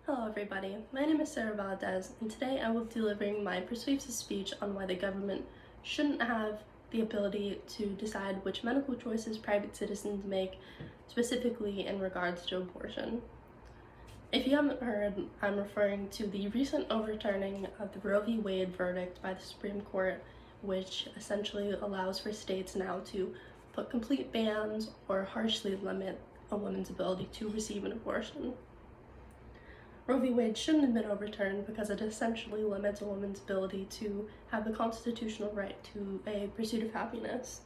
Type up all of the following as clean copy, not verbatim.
Hello everybody, my name is Sarah Valdez, and today I will be delivering my persuasive speech on why the government shouldn't have the ability to decide which medical choices private citizens make, specifically in regards to abortion. If you haven't heard, I'm referring to the recent overturning of the Roe v. Wade verdict by the Supreme Court, which essentially allows for states now to put complete bans or harshly limit a woman's ability to receive an abortion. Roe v. Wade shouldn't have been overturned because it essentially limits a woman's ability to have the constitutional right to a pursuit of happiness.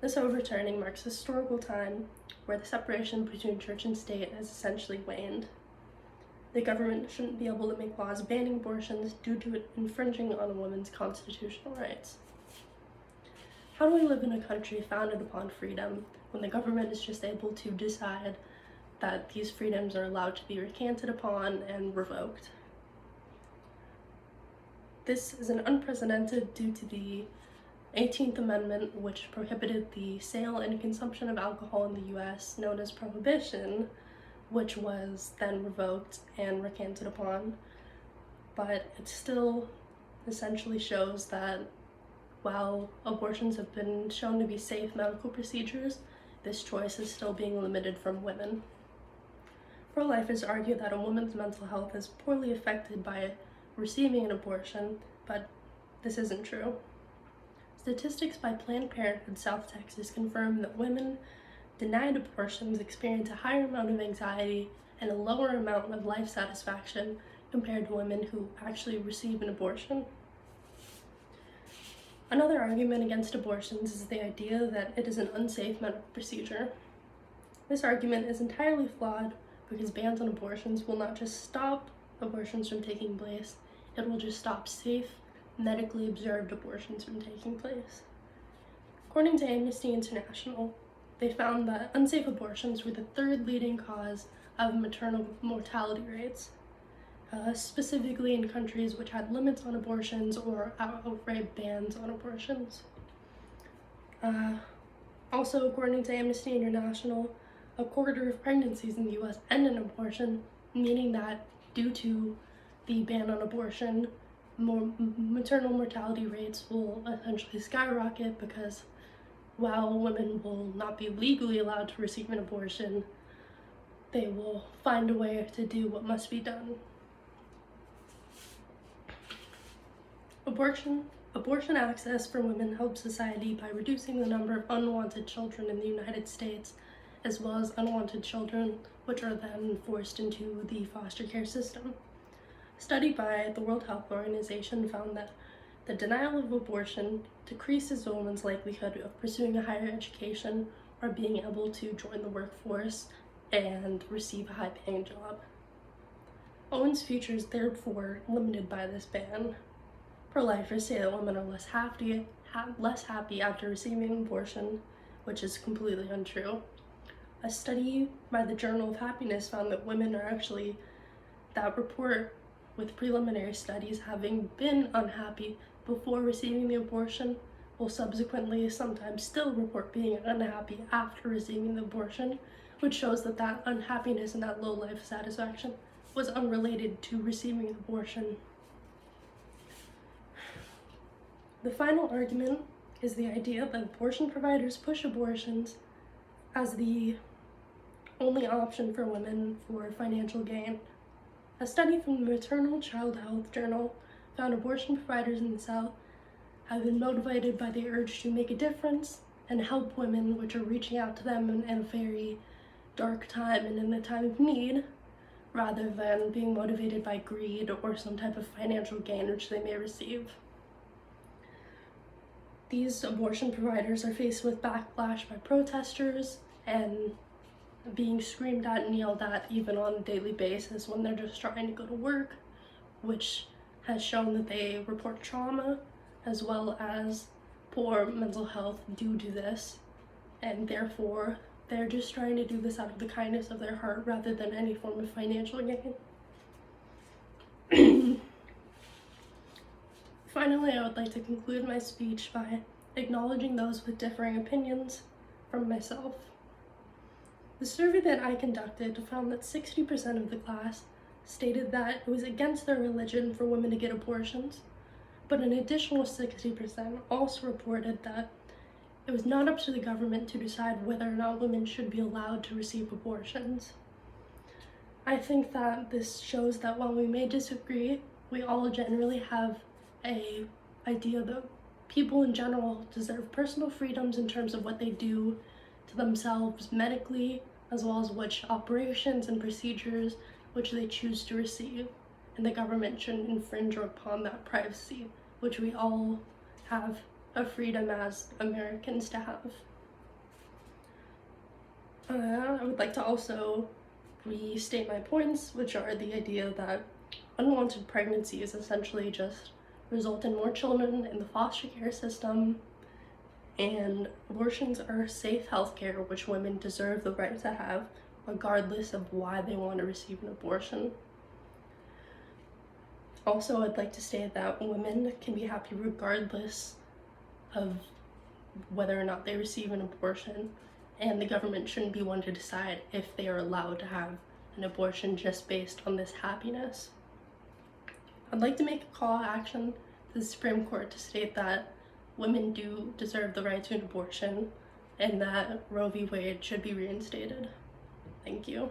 This overturning marks a historical time where the separation between church and state has essentially waned. The government shouldn't be able to make laws banning abortions due to it infringing on a woman's constitutional rights. How do we live in a country founded upon freedom when the government is just able to decide that these freedoms are allowed to be recanted upon and revoked? This is unprecedented due to the 18th Amendment, which prohibited the sale and consumption of alcohol in the US, known as Prohibition, which was then revoked and recanted upon. But it still essentially shows that while abortions have been shown to be safe medical procedures, this choice is still being limited from women. Pro-lifers argue that a woman's mental health is poorly affected by receiving an abortion, but this isn't true. Statistics by Planned Parenthood South Texas confirm that women denied abortions experience a higher amount of anxiety and a lower amount of life satisfaction compared to women who actually receive an abortion. Another argument against abortions is the idea that it is an unsafe medical procedure. This argument is entirely flawed because bans on abortions will not just stop abortions from taking place, it will just stop safe, medically observed abortions from taking place. According to Amnesty International, they found that unsafe abortions were the third leading cause of maternal mortality rates, specifically in countries which had limits on abortions or outright bans on abortions. Also, according to Amnesty International, a quarter of pregnancies in the US end in abortion, meaning that due to the ban on abortion, maternal mortality rates will essentially skyrocket because while women will not be legally allowed to receive an abortion, they will find a way to do what must be done. Abortion access for women helps society by reducing the number of unwanted children in the United States, as well as unwanted children, which are then forced into the foster care system. A study by the World Health Organization found that the denial of abortion decreases a woman's likelihood of pursuing a higher education or being able to join the workforce and receive a high-paying job. A woman's future is therefore limited by this ban. Pro-lifers say that women are less happy after receiving an abortion, which is completely untrue. A study by the Journal of Happiness found that women are actually, that report with preliminary studies having been unhappy before receiving the abortion will subsequently sometimes still report being unhappy after receiving the abortion, which shows that that unhappiness and that low life satisfaction was unrelated to receiving an abortion. The final argument is the idea that abortion providers push abortions as the only option for women for financial gain. A study from the Maternal Child Health Journal found abortion providers in the South have been motivated by the urge to make a difference and help women which are reaching out to them in a very dark time and in a time of need, rather than being motivated by greed or some type of financial gain which they may receive. These abortion providers are faced with backlash by protesters and being screamed at and yelled at even on a daily basis when they're just trying to go to work, which has shown that they report trauma as well as poor mental health due to this, and therefore they're just trying to do this out of the kindness of their heart rather than any form of financial gain. Finally, I would like to conclude my speech by acknowledging those with differing opinions from myself. The survey that I conducted found that 60% of the class stated that it was against their religion for women to get abortions, but an additional 60% also reported that it was not up to the government to decide whether or not women should be allowed to receive abortions. I think that this shows that while we may disagree, we all generally have an idea that people in general deserve personal freedoms in terms of what they do to themselves medically, as well as which operations and procedures which they choose to receive, and the government shouldn't infringe upon that privacy, which we all have a freedom as Americans to have. I would like to also restate my points, which are the idea that unwanted pregnancies essentially just result in more children in the foster care system, and abortions are safe healthcare which women deserve the right to have regardless of why they want to receive an abortion. Also, I'd like to state that women can be happy regardless of whether or not they receive an abortion, and the government shouldn't be one to decide if they are allowed to have an abortion just based on this happiness. I'd like to make a call to action to the Supreme Court to state that women do deserve the right to an abortion and that Roe v. Wade should be reinstated. Thank you.